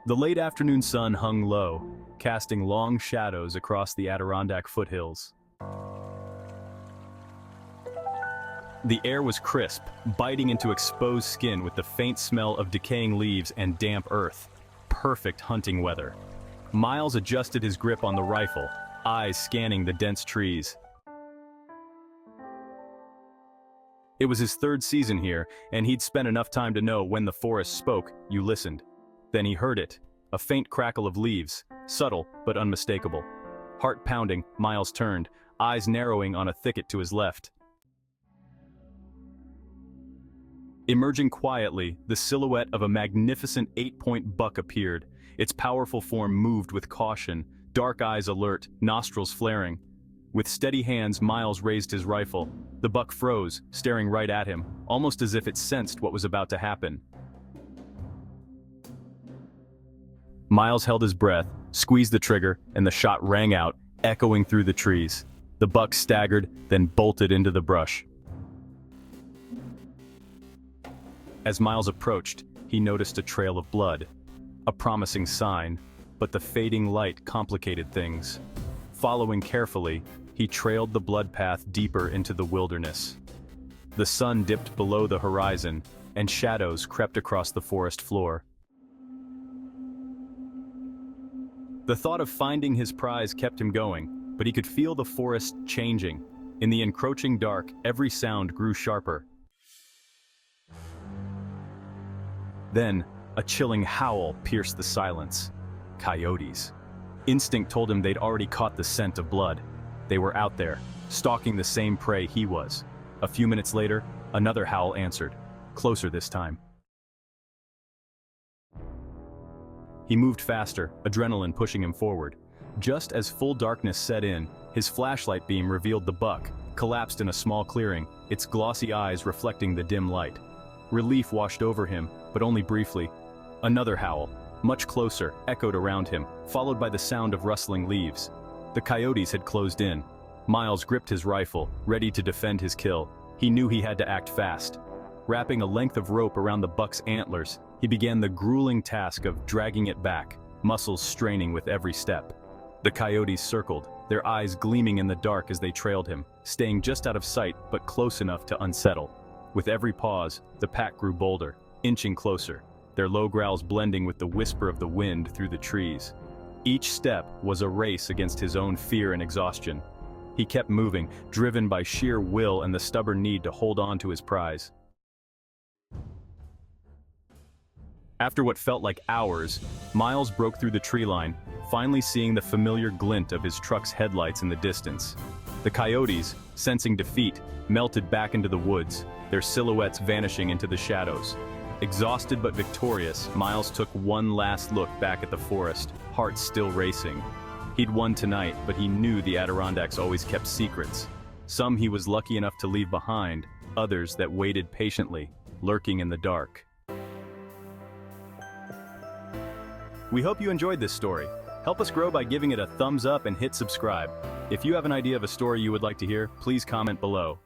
The late afternoon sun hung low, casting long shadows across the Adirondack foothills. The air was crisp, biting into exposed skin with the faint smell of decaying leaves and damp earth. Perfect hunting weather. Miles adjusted his grip on the rifle, eyes scanning the dense trees. It was his third season here, and he'd spent enough time to know when the forest spoke, you listened. Then he heard it, a faint crackle of leaves, subtle but unmistakable. Heart pounding, Miles turned, eyes narrowing on a thicket to his left. Emerging quietly, the silhouette of a magnificent 8-point buck appeared. Its powerful form moved with caution, dark eyes alert, nostrils flaring. With steady hands, Miles raised his rifle. The buck froze, staring right at him, almost as if it sensed what was about to happen. Miles held his breath, squeezed the trigger, and the shot rang out, echoing through the trees. The buck staggered, then bolted into the brush. As Miles approached, he noticed a trail of blood. A promising sign, but the fading light complicated things. Following carefully, he trailed the blood path deeper into the wilderness. The sun dipped below the horizon, and shadows crept across the forest floor. The thought of finding his prize kept him going, but he could feel the forest changing. In the encroaching dark, every sound grew sharper. Then, a chilling howl pierced the silence. Coyotes. Instinct told him they'd already caught the scent of blood. They were out there, stalking the same prey he was. A few minutes later, another howl answered, closer this time. He moved faster, adrenaline pushing him forward. Just as full darkness set in, his flashlight beam revealed the buck, collapsed in a small clearing, its glossy eyes reflecting the dim light. Relief washed over him, but only briefly. Another howl, much closer, echoed around him, followed by the sound of rustling leaves. The coyotes had closed in. Miles gripped his rifle, ready to defend his kill. He knew he had to act fast. Wrapping a length of rope around the buck's antlers, he began the grueling task of dragging it back, muscles straining with every step. The coyotes circled, their eyes gleaming in the dark as they trailed him, staying just out of sight but close enough to unsettle. With every pause, the pack grew bolder, inching closer, their low growls blending with the whisper of the wind through the trees. Each step was a race against his own fear and exhaustion. He kept moving, driven by sheer will and the stubborn need to hold on to his prize. After what felt like hours, Miles broke through the tree line, finally seeing the familiar glint of his truck's headlights in the distance. The coyotes, sensing defeat, melted back into the woods, their silhouettes vanishing into the shadows. Exhausted but victorious, Miles took one last look back at the forest, heart still racing. He'd won tonight, but he knew the Adirondacks always kept secrets. Some he was lucky enough to leave behind, others that waited patiently, lurking in the dark. We hope you enjoyed this story. Help us grow by giving it a thumbs up and hit subscribe. If you have an idea of a story you would like to hear, please comment below.